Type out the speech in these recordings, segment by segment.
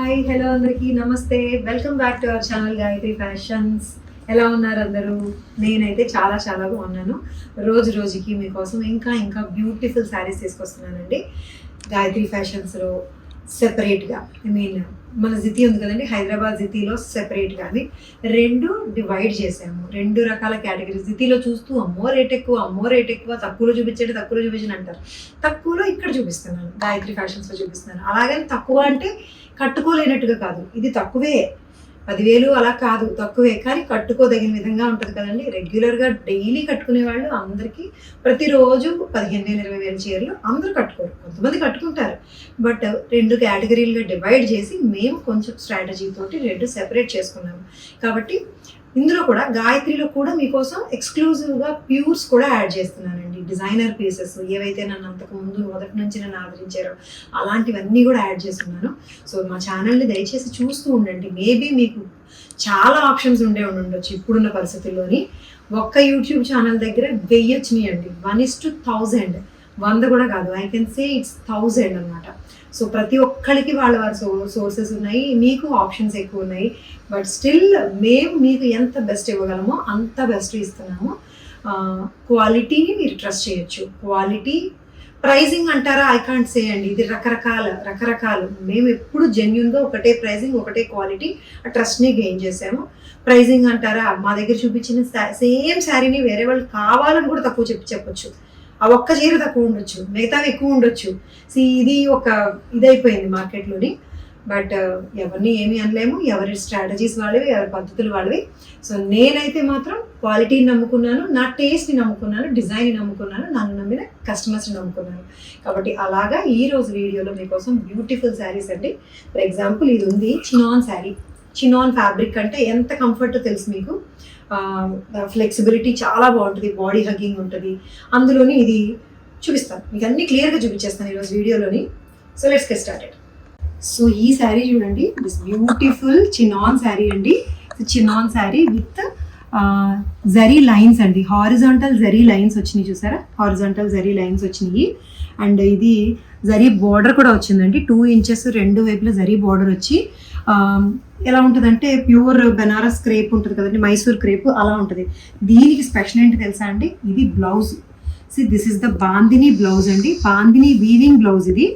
Hi hello అందరికీ నమస్తే. Welcome back to our channel Gayatri fashions. ఎలా ఉన్నారు అందరూ? నేనైతే చాలా చాలా బాగున్నాను. రోజు రోజుకి మీకోసం ఇంకా ఇంకా బ్యూటిఫుల్ శారీస్ తీసుకొస్తున్నానండి. గాయత్రి ఫ్యాషన్స్లో సెపరేట్గా మన జితి ఉంది కదండి, హైదరాబాద్ జితిలో సెపరేట్గాని రెండు డివైడ్ చేసాము. రెండు రకాల కేటగిరీస్. జితిలో చూస్తూ అమ్మో రేట్ ఎక్కువ, తక్కువలో చూపించండి అంటారు. తక్కువలో ఇక్కడ చూపిస్తున్నాను, గాయత్రి ఫ్యాషన్స్లో చూపిస్తున్నాను. అలాగని తక్కువ అంటే కట్టుకోలేనట్టుగా కాదు, ఇది తక్కువే, 10,000 అలా కాదు, తక్కువే, కానీ కట్టుకోదగిన విధంగా ఉంటుంది కదండి. రెగ్యులర్గా డైలీ కట్టుకునే వాళ్ళు అందరికీ ప్రతిరోజు 15,000 20,000 చీరలు అందరూ కట్టుకోరు, కొంతమంది కట్టుకుంటారు. బట్ రెండు కేటగిరీలుగా డివైడ్ చేసి మేము కొంచెం స్ట్రాటజీ తోటి రెండు సెపరేట్ చేసుకున్నాము. కాబట్టి ఇందులో కూడా గాయత్రిలో కూడా మీకోసం ఎక్స్క్లూజివ్గా ప్యూర్స్ కూడా యాడ్ చేస్తున్నానండి. డిజైనర్ పీసెస్ ఏవైతే నన్ను అంతకుముందు మొదటి నుంచి నన్ను ఆదరించారో అలాంటివన్నీ కూడా యాడ్ చేస్తున్నాను. సో మా ఛానల్ని దయచేసి చూస్తూ ఉండండి. మేబీ మీకు చాలా ఆప్షన్స్ ఉండొచ్చు ఇప్పుడున్న పరిస్థితుల్లోని. ఒక్క యూట్యూబ్ ఛానల్ దగ్గర 1000 వచ్చినాయండి. 1:1000, 100 కూడా కాదు, ఐ కెన్ సే ఇట్స్ 1000 అనమాట. సో ప్రతి ఒక్కరికి వాళ్ళ సోర్సెస్ ఉన్నాయి, మీకు ఆప్షన్స్ ఎక్కువ ఉన్నాయి. బట్ స్టిల్ మేము మీకు ఎంత బెస్ట్ ఇవ్వగలమో అంత బెస్ట్ ఇస్తున్నాము. క్వాలిటీని మీరు ట్రస్ట్ చేయొచ్చు. క్వాలిటీ ప్రైజింగ్ అంటారా, ఐ కాంట్ సే అండి. ఇది రకరకాలు. మేము ఎప్పుడు జెన్యున్గా ఒకటే ప్రైజింగ్, ఒకటే క్వాలిటీ, ఆ ట్రస్ట్ని గెయిన్ చేసాము. ప్రైజింగ్ అంటారా, మా దగ్గర చూపించిన సేమ్ శారీని వేరే వాళ్ళు కావాలని కూడా తక్కువ చెప్పొచ్చు. ఆ ఒక్క చీర తక్కువ ఉండొచ్చు, మిగతావి ఎక్కువ ఉండొచ్చు. ఇది ఒక ఇదైపోయింది మార్కెట్లోని. బట్ ఎవరిని ఏమీ అనలేము, ఎవరి స్ట్రాటజీస్ వాళ్ళవి, ఎవరి పద్ధతులు వాళ్ళవి. సో నేనైతే మాత్రం క్వాలిటీని నమ్ముకున్నాను, నా టేస్ట్ని నమ్ముకున్నాను, డిజైన్ని నమ్ముకున్నాను, నన్ను నమ్మిన కస్టమర్స్ని నమ్ముకున్నాను. కాబట్టి అలాగా ఈరోజు వీడియోలో మీకోసం బ్యూటిఫుల్ శారీస్ అండి. ఫర్ ఎగ్జాంపుల్ ఇది ఉంది చినాన్ శారీ. చినాన్ ఫ్యాబ్రిక్ అంటే ఎంత కంఫర్ట్ తెలుసు మీకు. ఫ్లెక్సిబిలిటీ చాలా బాగుంటుంది, బాడీ హగ్గింగ్ ఉంటుంది. అందులోని ఇది చూపిస్తాను మీకు, అన్ని క్లియర్గా చూపించేస్తాను ఈరోజు వీడియోలోని. So let's get started. So ఈ శారీ చూడండి, దిస్ బ్యూటిఫుల్ చినాన్ శారీ అండి. Chinon sari with zari lines అండి, హారిజాంటల్ జరీ లైన్స్ వచ్చినాయి, చూసారా? హారిజాంటల్ జరీ లైన్స్ వచ్చినాయి. అండ్ ఇది జరీ బార్డర్ కూడా వచ్చిందండి, 2 ఇంచెస్ రెండు వైపులా జరీ బార్డర్ వచ్చి ఎలా ఉంటుందంటే ప్యూర్ బెనారస్ క్రేప్ ఉంటుంది కదండి, మైసూర్ క్రేప్ అలా ఉంటుంది. దీనికి స్పెషల్ ఏంటి తెలుసా అండి? ఇది blouse. This is the bandhani blouse అండి, బాందిని వీవింగ్ బ్లౌజ్. ఇది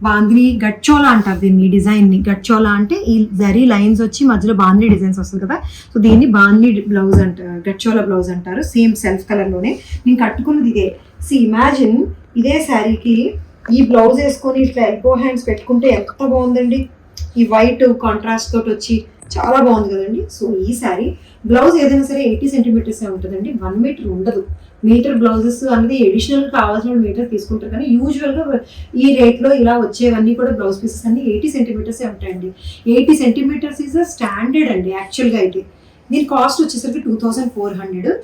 బాందిని గచ్చోలా అంటారు దీన్ని, డిజైన్ని. గచ్చోలా అంటే ఈ జరీ లైన్స్ వచ్చి మధ్యలో బాందిని డిజైన్స్ వస్తుంది కదా, సో దీన్ని బాందిని బ్లౌజ్ అంటారు, గచ్చోలా బ్లౌజ్ అంటారు. సేమ్ సెల్ఫ్ కలర్లోనే నేను కట్టుకున్నది ఇదే. ఇమాజిన్ ఇదే శారీకి ఈ బ్లౌజ్ వేసుకొని ఇట్లా ఎల్బో హ్యాండ్స్ పెట్టుకుంటే ఎంత బాగుందండి. ఈ వైట్ కాంట్రాస్ట్ తోటి వచ్చి చాలా బాగుంది కదండి. సో ఈ శారీ బ్లౌజ్ ఏదైనా సరే 80 సెంటీమీటర్స్ ఉంటుందండి, 1 మీటర్ ఉండదు. మీటర్ బ్లౌజెస్ అనేది ఎడిషనల్ కావాల్సిన మీటర్ తీసుకుంటారు, కానీ యూజువల్గా ఈ రేట్లో ఇలా వచ్చేవన్నీ కూడా బ్లౌజ్ పీసెస్ అన్ని 80 సెంటీమీటర్సే ఉంటాయండి. 80 సెంటీమీటర్స్ ఈజ్ అ స్టాండర్డ్ అండి యాక్చువల్గా అయితే. దీని కాస్ట్ వచ్చేసరికి 2400.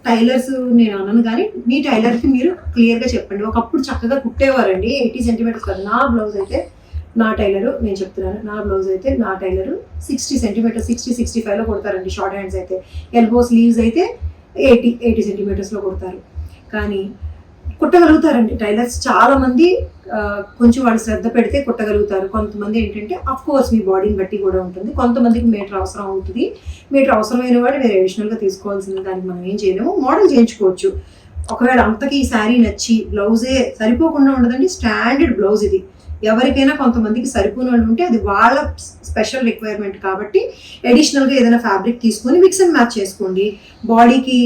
టైలర్స్ నేను అన్నాను, కానీ మీ టైలర్కి మీరు క్లియర్గా చెప్పండి. ఒకప్పుడు చక్కగా కుట్టేవారండి 80 సెంటీమీటర్స్ కాదు. నా బ్లౌజ్ అయితే నా టైలరు, నేను చెప్తున్నాను, నా బ్లౌజ్ అయితే నా టైలరు 60 సెంటీమీటర్స్, 60-65లో కొడతారండి. షార్ట్ హ్యాండ్స్ అయితే, ఎల్బో స్లీవ్స్ అయితే 80 సెంటీమీటర్స్లో కొడతారు. కానీ కుట్టగలుగుతారండి టైలర్స్ చాలామంది. కొంచెం వాళ్ళు శ్రద్ధ పెడితే కుట్టగలుగుతారు. కొంతమంది ఏంటంటే అఫ్ కోర్స్ మీ బాడీని బట్టి కూడా ఉంటుంది. కొంతమందికి మీటర్ అవసరం అవుతుంది. మీటర్ అవసరమైన వాడు వేరే అడిషనల్గా తీసుకోవాల్సింది, దానికి మనం ఏం చేయలేము, మోడల్ చేయించుకోవచ్చు. ఒకవేళ అంతకి ఈ శారీ నచ్చి బ్లౌజే సరిపోకుండా ఉండదండి, స్టాండర్డ్ బ్లౌజ్ ఇది. ఎవరికైనా కొంతమందికి సరిపోని వాళ్ళు ఉంటే అది వాళ్ళ స్పెషల్ రిక్వైర్మెంట్ కాబట్టి అడిషనల్గా ఏదైనా ఫ్యాబ్రిక్ తీసుకొని మిక్స్ అండ్ మ్యాచ్ చేసుకోండి. బాడీకి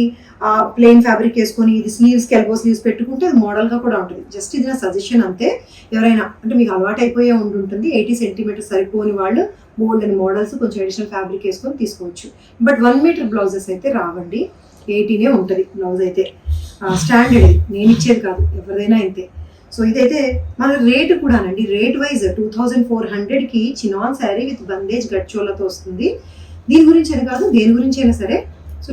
ప్లెయిన్ ఫ్యాబ్రిక్ వేసుకొని ఇది స్లీవ్స్కి ఎల్బో స్లీవ్స్ పెట్టుకుంటే అది మోడల్గా కూడా ఉంటుంది. జస్ట్ ఇది నా సజెషన్ అంతే. ఎవరైనా అంటే మీకు అలవాటు అయిపోయే ఉంటుంది, 80 సెంటీమీటర్స్ సరిపోని వాళ్ళు బోల్డ్ అని మోడల్స్ కొంచెం అడిషనల్ ఫ్యాబ్రిక్ వేసుకొని తీసుకోవచ్చు. బట్ 1 మీటర్ బ్లౌజెస్ అయితే రావండి, 80నే ఉంటుంది బ్లౌజ్ అయితే. స్టాండర్డ్ నేను ఇచ్చేది కాదు, ఎవరిదైనా అంతే. సో ఇదైతే మన రేటు కూడానండి, రేట్ వైజ్ 2400కి చినాన్ శారీ విత్ బందేజ్ గచ్చోలతో వస్తుంది. దీని గురించి అని కాదు, దేని గురించి అయినా సరే. సో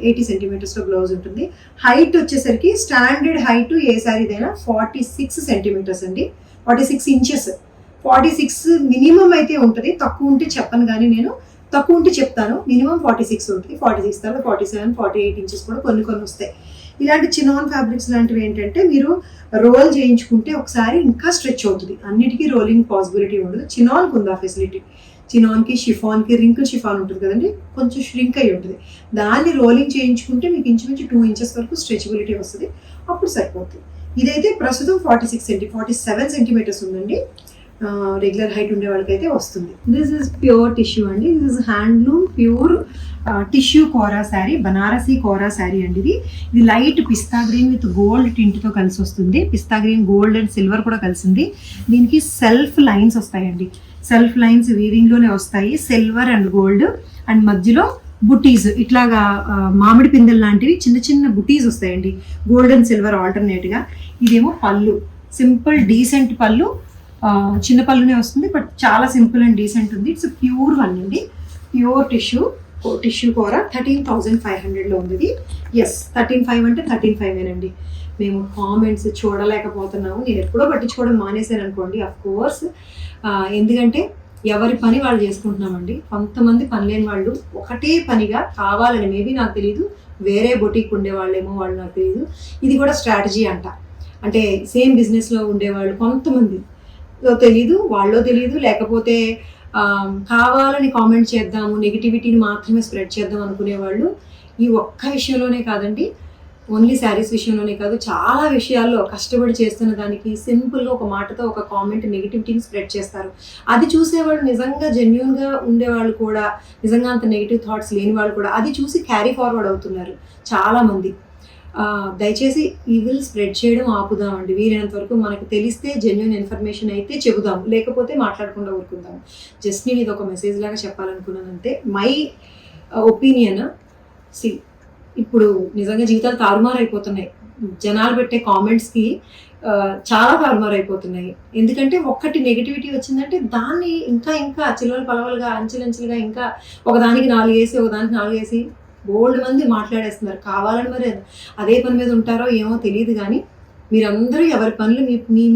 80 సెంటీమీటర్స్లో బ్లౌజ్ ఉంటుంది. హైట్ వచ్చేసరికి స్టాండర్డ్ హైట్ ఏ శారీదైనా 46 సెంటీమీటర్స్ అండి, 46 ఇంచెస్. 46 మినిమం అయితే ఉంటుంది, తక్కువ ఉంటే చెప్పను, కానీ నేను తక్కువ ఉంటే చెప్తాను. మినిమం 46 ఉంటుంది. 46 తర్వాత 47, 48 ఇంచెస్ కూడా కొన్ని వస్తాయి. ఇలాంటి చినాన్ ఫ్యాబ్రిక్స్ లాంటివి ఏంటంటే మీరు రోల్ చేయించుకుంటే ఒకసారి ఇంకా స్ట్రెచ్ అవుతుంది, అన్నిటికీ రోలింగ్ పాసిబిలిటీ ఉండదు. చినాన్కి ఉంది ఆ ఫెసిలిటీ. చినాన్కి షిఫాన్కి రింకిల్ షిఫాన్ ఉంటుంది కదండి, కొంచెం ష్రింక్ అయి ఉంటుంది. దాన్ని రోలింగ్ చేయించుకుంటే మీకు ఇంచుమించు 2 ఇంచెస్ వరకు స్ట్రెచబిలిటీ వస్తుంది, అప్పుడు సరిపోతుంది. ఇదైతే ప్రస్తుతం 47 సెంటీమీటర్స్ ఉందండి. రెగ్యులర్ హైట్ ఉండే వాళ్ళకైతే వస్తుంది. దిస్ ఇస్ ప్యూర్ టిష్యూ అండి. This is handloom pure tissue kora sari, Banarasi kora sari అండి. ఇది light pista green with gold టింట్తో కలిసి వస్తుంది. Pista green, gold and silver కూడా కలిసింది. దీనికి సెల్ఫ్ లైన్స్ వస్తాయండి. సెల్ఫ్ లైన్స్ వీవింగ్లోనే వస్తాయి, సిల్వర్ అండ్ గోల్డ్. అండ్ మధ్యలో బుటీస్ ఇట్లాగా మామిడి పిందెలు లాంటివి చిన్న చిన్న బుటీస్ వస్తాయండి, గోల్డ్ అండ్ సిల్వర్ ఆల్టర్నేట్గా. ఇదేమో పళ్ళు, సింపుల్ డీసెంట్ పళ్ళు, చిన్న పళ్ళునే వస్తుంది, బట్ చాలా సింపుల్ అండ్ డీసెంట్ ఉంది. ఇట్స్ ప్యూర్ వన్ అండి, ప్యూర్ టిష్యూ కూర. 13,500లో ఉంది ఇది. ఎస్, 13,500 అంటే 13,500 మేము కామెంట్స్ చూడలేకపోతున్నాము. నేను ఎప్పుడో పట్టించుకోవడం మానేశాను అనుకోండి, అఫ్ కోర్స్. ఎందుకంటే ఎవరి పని వాళ్ళు చేసుకుంటున్నామండి. కొంతమంది పని లేని వాళ్ళు ఒకటే పనిగా కావాలని, మేబీ నాకు తెలియదు, వేరే బొటీక్ ఉండేవాళ్ళేమో, వాళ్ళు నాకు తెలియదు. ఇది కూడా స్ట్రాటజీ అంట. అంటే సేమ్ బిజినెస్లో ఉండేవాళ్ళు కొంతమంది తెలీదు, వాళ్ళో తెలియదు, లేకపోతే కావాలని కామెంట్ చేద్దాము, నెగిటివిటీని మాత్రమే స్ప్రెడ్ చేద్దాం అనుకునేవాళ్ళు ఈ ఒక్క విషయంలోనే కాదండి, ఓన్లీ శారీస్ విషయంలోనే కాదు, చాలా విషయాల్లో కష్టపడి చేస్తున్న దానికి సింపుల్గా ఒక మాటతో ఒక కామెంట్ నెగిటివిటీని స్ప్రెడ్ చేస్తారు. అది చూసేవాళ్ళు నిజంగా జెన్యూన్గా ఉండేవాళ్ళు కూడా, నిజంగా అంత నెగిటివ్ థాట్స్ లేని వాళ్ళు కూడా అది చూసి క్యారీ ఫార్వర్డ్ అవుతున్నారు చాలామంది. దయచేసి ఈ విల్ స్ప్రెడ్ చేయడం ఆపుదామండి. వీలైనంత వరకు మనకు తెలిస్తే జెన్యూన్ ఇన్ఫర్మేషన్ అయితే చెబుదాం, లేకపోతే మాట్లాడకుండా ఊరుకుందాం. జస్ట్ నేను ఇది ఒక మెసేజ్ లాగా చెప్పాలనుకున్నాను అంతే. My opinion. ఇప్పుడు నిజంగా జీవితాలు తారుమారు అయిపోతున్నాయి. జనాలు పెట్టే కామెంట్స్కి చాలా తారుమారు అయిపోతున్నాయి. ఎందుకంటే ఒక్కటి నెగిటివిటీ వచ్చిందంటే దాన్ని ఇంకా చిలువలు పలవలుగా అంచెలంచెలుగా ఇంకా ఒకదానికి 4 వేసి ఒకదానికి 4 వేసి బోల్డ్ మంది మాట్లాడేస్తున్నారు. కావాలని మరి అదే పని మీద ఉంటారో ఏమో తెలియదు, కానీ మీరందరూ ఎవరి పనులు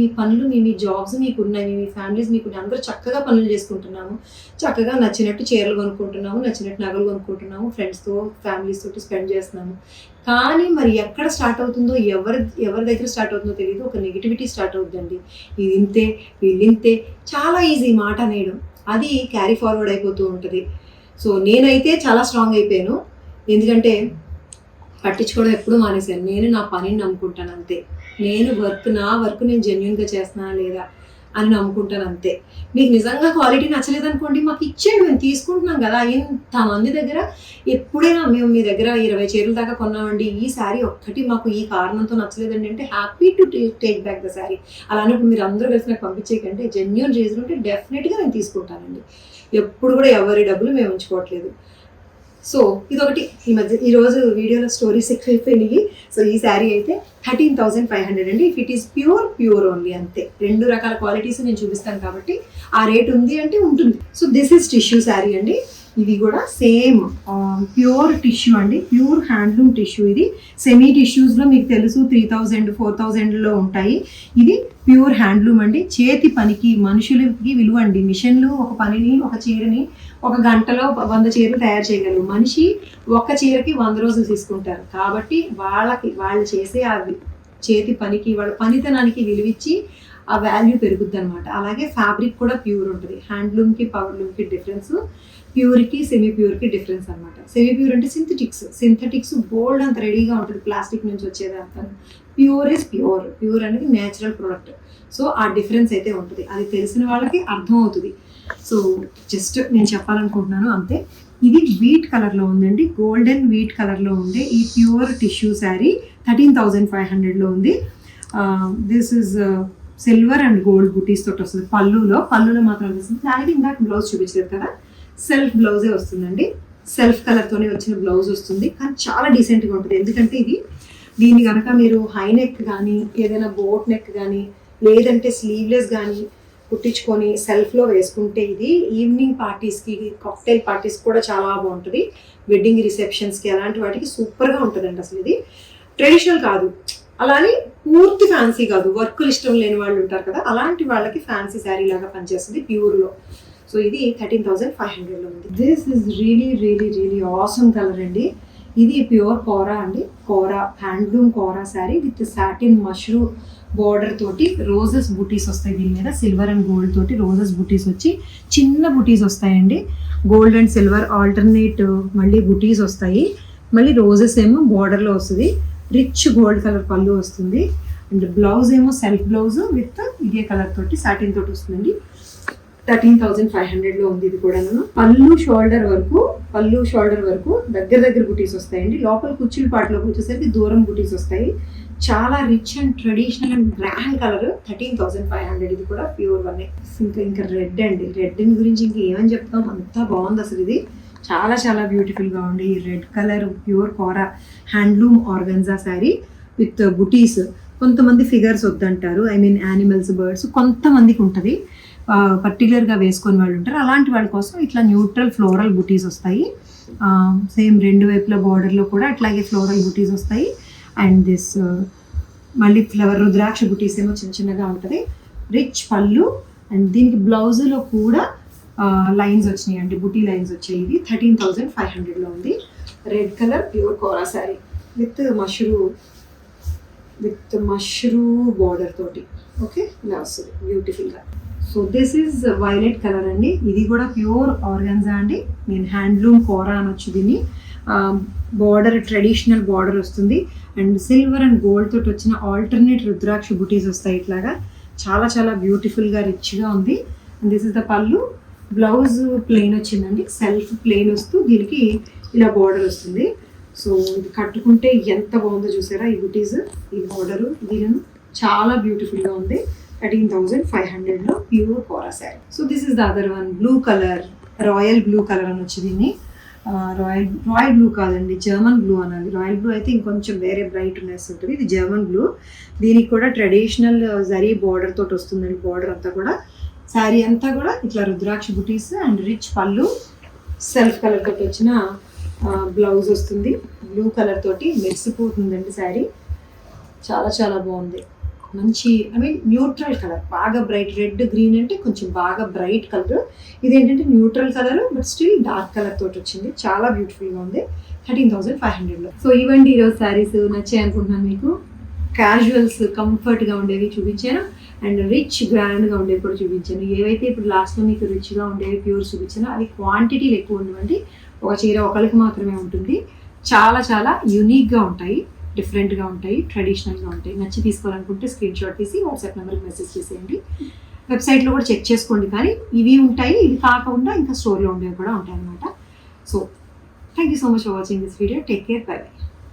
మీ పనులు, మీ జాబ్స్ మీకు ఉన్నాయి, మీ ఫ్యామిలీస్ మీకు అందరూ చక్కగా పనులు చేసుకుంటున్నాము, చక్కగా నచ్చినట్టు చీరలు కొనుక్కుంటున్నాము, నచ్చినట్టు నగలు కొనుక్కుంటున్నాము, ఫ్రెండ్స్తో ఫ్యామిలీస్ తోటి స్పెండ్ చేస్తున్నాము. కానీ మరి ఎక్కడ స్టార్ట్ అవుతుందో, ఎవరి దగ్గర స్టార్ట్ అవుతుందో తెలియదు, ఒక నెగిటివిటీ స్టార్ట్ అవుతుందండి. ఇది ఇంతే, వీళ్ళింతే, చాలా ఈజీ మాట అనేయడం, అది క్యారీ ఫార్వర్డ్ అయిపోతూ ఉంటుంది. సో నేనైతే చాలా స్ట్రాంగ్ అయిపోయాను, ఎందుకంటే పట్టించుకోవడం ఎప్పుడు మానేశాను. నేను నా పనిని నమ్ముకుంటాను అంతే. నా వర్క్ నేను జెన్యూన్గా చేస్తున్నానా లేదా అని నమ్ముకుంటాను అంతే. మీకు నిజంగా క్వాలిటీ నచ్చలేదనుకోండి, మాకు ఇచ్చేయండి, మేము తీసుకుంటున్నాం కదా. ఇంతమంది దగ్గర ఎప్పుడైనా మేము మీ దగ్గర 20 చీరల దాకా కొన్నామండి, ఈ శారీ ఒక్కటి మాకు ఈ కారణంతో నచ్చలేదండి అంటే happy to take back the sari. అలానే ఇప్పుడు మీరు అందరూ కలిసి నాకు పంపించేయకంటే, జెన్యూన్ రీజన్ ఉంటే డెఫినెట్గా నేను తీసుకుంటానండి. ఎప్పుడు కూడా ఎవరి డబ్బులు మేము ఉంచుకోవట్లేదు. సో ఇదొకటి. ఈరోజు వీడియోలో స్టోరీస్ ఎక్కువైపోయినాయి. సో ఈ శారీ అయితే 13,500 అండి. If it is pure only, అంతే. 2 రకాల క్వాలిటీస్ నేను చూపిస్తాను కాబట్టి ఆ రేట్ ఉంది అంటే ఉంటుంది. So this is tissue sari అండి. ఇది కూడా సేమ్ ప్యూర్ టిష్యూ అండి, ప్యూర్ హ్యాండ్లూమ్ టిష్యూ. ఇది సెమీ టిష్యూస్లో మీకు తెలుసు 3,000, 4,000లో ఉంటాయి. ఇది ప్యూర్ హ్యాండ్లూమ్ అండి. చేతి పనికి మనుషులకి విలువ అండి. మిషన్లు ఒక పనిని, ఒక చీరని 1 గంటలో 100 చీరలు తయారు చేయగలరు. మనిషి ఒక్క చీరకి 100 రోజులు తీసుకుంటారు. కాబట్టి వాళ్ళు చేసే ఆ చేతి పనికి, వాళ్ళ పనితనానికి విలువిచ్చి ఆ వాల్యూ పెరుగుద్ది అనమాట. అలాగే ఫ్యాబ్రిక్ కూడా ప్యూర్ ఉంటుంది. హ్యాండ్లూమ్కి పవర్లూమ్కి డిఫరెన్స్, ప్యూర్కి సెమీ ప్యూర్కి డిఫరెన్స్ అనమాట. సెమీ ప్యూర్ అంటే సింథటిక్స్ బోల్డ్ అంత రెడీగా ఉంటుంది, ప్లాస్టిక్ నుంచి వచ్చేదంతా. ప్యూర్ ఇస్ ప్యూర్ అనేది నేచురల్ ప్రోడక్ట్. సో ఆ డిఫరెన్స్ అయితే ఉంటుంది, అది తెలిసిన వాళ్ళకి అర్థం అవుతుంది. సో జస్ట్ నేను చెప్పాలనుకుంటున్నాను అంతే. ఇది వీట్ కలర్లో ఉందండి, గోల్డెన్ వీట్ కలర్లో ఉండే ఈ ప్యూర్ టిష్యూ శారీ 13,500లో ఉంది. This is silver and gold బుటీస్ తోటి వస్తుంది. పళ్ళులో మాత్రం వస్తుంది. దానికి ఇందాక బ్లౌజ్ చూపించలేదు కదా, సెల్ఫ్ బ్లౌజే వస్తుందండి. సెల్ఫ్ కలర్తోనే వచ్చిన బ్లౌజ్ వస్తుంది, కానీ చాలా డీసెంట్గా ఉంటుంది. ఎందుకంటే దీన్ని కనుక మీరు హై నెక్ కానీ, ఏదైనా బోట్ నెక్ కానీ, లేదంటే స్లీవ్లెస్ కానీ కుట్టించుకొని సెల్ఫ్లో వేసుకుంటే, ఇది ఈవినింగ్ పార్టీస్కి, కాక్టైల్ పార్టీస్కి కూడా చాలా బాగుంటుంది. వెడ్డింగ్ రిసెప్షన్స్కి అలాంటి వాటికి సూపర్గా ఉంటుందండి. అసలు ఇది ట్రెడిషనల్ కాదు, అలానే పూర్తి ఫ్యాన్సీ కాదు. వర్కులు ఇష్టం లేని వాళ్ళు ఉంటారు కదా, అలాంటి వాళ్ళకి ఫ్యాన్సీ శారీ లాగా పనిచేస్తుంది ప్యూర్లో. సో ఇది 13,500లో ఉంది. This is really awesome colour అండి. ఇది ప్యూర్ కోరా అండి, kora handloom kora sari with satin mashru border తోటి రోజెస్ బుటీస్ వస్తాయి. దీని మీద సిల్వర్ అండ్ గోల్డ్ తోటి రోజెస్ బుటీస్ వచ్చి చిన్న బుటీస్ వస్తాయండి. గోల్డ్ అండ్ సిల్వర్ ఆల్టర్నేట్ మళ్ళీ బుటీస్ వస్తాయి. మళ్ళీ రోజెస్ ఏమో బార్డర్లో వస్తుంది. రిచ్ గోల్డ్ కలర్ పళ్ళు వస్తుంది. అండ్ బ్లౌజ్ ఏమో సెల్ఫ్ బ్లౌజ్ విత్ ఇదే కలర్ తోటి సాటిన్ తోటి వస్తుందండి. 13,500లో ఉంది ఇది కూడా. పళ్ళు షోల్డర్ వరకు దగ్గర బుటీస్ వస్తాయండి. లోపల కుర్చీల పాటలోకి వచ్చేసరికి దూరం బుటీస్ వస్తాయి. చాలా rich and traditional and grand colour. 13,500 ఇది కూడా ప్యూర్ వన్. ఇంకా రెడ్ అండి, రెడ్ గురించి ఇంకా ఏమని చెప్తాం, అంతా బాగుంది అసలు. ఇది చాలా చాలా బ్యూటిఫుల్గా ఉంది. ఈ red colour pure kora handloom organza sari with బుటీస్. కొంతమంది ఫిగర్స్ వద్దంటారు, ఐ మీన్ యానిమల్స్, బర్డ్స్, కొంతమందికి ఉంటుంది పర్టికులర్గా వేసుకొని వాళ్ళు ఉంటారు. అలాంటి వాళ్ళ కోసం ఇట్లా న్యూట్రల్ ఫ్లోరల్ బుటీస్ వస్తాయి. సేమ్ రెండు వైపుల బార్డర్లో కూడా అట్లాగే ఫ్లోరల్ బుటీస్ వస్తాయి. అండ్ దిస్ మళ్ళీ ఫ్లవర్ రుద్రాక్ష బుటీస్ ఏమో చిన్నగా ఉంటుంది. రిచ్ పళ్ళు అండ్ దీనికి బ్లౌజులో కూడా లైన్స్ వచ్చినాయి అండి, బుటీ లైన్స్ వచ్చాయి. ఇది 13,500లో ఉంది. Red colour pure kora sari with mashru border తోటి. ఓకే, ఇలా వస్తుంది బ్యూటిఫుల్గా. So this is violet colour అండి. ఇది కూడా ప్యూర్ ఆర్గన్జా అండి. నేను హ్యాండ్లూమ్ కోరా అనొచ్చు దీన్ని. బార్డర్ ట్రెడిషనల్ బార్డర్ వస్తుంది. అండ్ సిల్వర్ అండ్ గోల్డ్ తోటి వచ్చిన ఆల్టర్నేట్ రుద్రాక్ష బుటీస్ వస్తాయి. ఇట్లాగా చాలా చాలా బ్యూటిఫుల్గా రిచ్గా ఉంది. అండ్ దిస్ ఇస్ ద పళ్ళు. బ్లౌజ్ ప్లెయిన్ వచ్చిందండి, సెల్ఫ్ ప్లెయిన్ వస్తూ దీనికి ఇలా బార్డర్ వస్తుంది. సో ఇది కట్టుకుంటే ఎంత బాగుందో చూసారా, ఈ బుటీస్, ఈ బార్డరు, దీని చాలా బ్యూటిఫుల్గా ఉంది. 13,500లో pure kora sari. So this is the other one, blue colour, royal blue colour అని వచ్చి దీన్ని. రాయల్ బ్లూ కాదండి, జర్మన్ బ్లూ అనాలి. రాయల్ బ్లూ అయితే ఇంకొంచెం వేరే బ్రైట్నెస్ ఉంటుంది. ఇది జర్మన్ బ్లూ. దీనికి కూడా ట్రెడిషనల్ జరీ బార్డర్ తోటి వస్తుందండి. బార్డర్ అంతా కూడా, శారీ అంతా కూడా ఇట్లా రుద్రాక్ష బుటీస్ అండ్ రిచ్ పళ్ళు, సెల్ఫ్ కలర్ తోటి వచ్చిన బ్లౌజ్ వస్తుంది. బ్లూ కలర్ తోటి మెరిసిపోతుందండి శారీ. చాలా చాలా బాగుంది. మంచి ఐ మీన్ న్యూట్రల్ కలర్, బాగా బ్రైట్. రెడ్ గ్రీన్ అంటే కొంచెం బాగా బ్రైట్ కలర్. ఇదేంటంటే neutral colour but still dark colour తోటి వచ్చింది. చాలా బ్యూటిఫుల్గా ఉంది 13,500లో. సో ఇవ్వండి ఈరోజు శారీస్ నచ్చాయి అనుకుంటున్నాను మీకు. క్యాజువల్స్ కంఫర్ట్గా ఉండేవి చూపించాను అండ్ రిచ్ గ్రాండ్గా ఉండేవి కూడా చూపించాను. ఏవైతే ఇప్పుడు లాస్ట్లో మీకు రిచ్గా ఉండేవి ప్యూర్ చూపించానో అవి క్వాంటిటీలు ఎక్కువ ఉండవండి. ఒక చీర ఒకరికి మాత్రమే ఉంటుంది. చాలా చాలా యూనిక్గా ఉంటాయి, డిఫరెంట్గా ఉంటాయి, ట్రెడిషనల్గా ఉంటాయి. నచ్చి తీసుకోవాలనుకుంటే స్క్రీన్ షాట్ తీసి వాట్సాప్ నెంబర్కి మెసేజ్ చేసేయండి. వెబ్సైట్లో కూడా చెక్ చేసుకోండి. కానీ ఇవి ఉంటాయి, ఇవి కాకుండా ఇంకా స్టోర్లో ఉండేవి కూడా ఉంటాయి అన్నమాట. So thank you so much for watching this video. Take care, by by.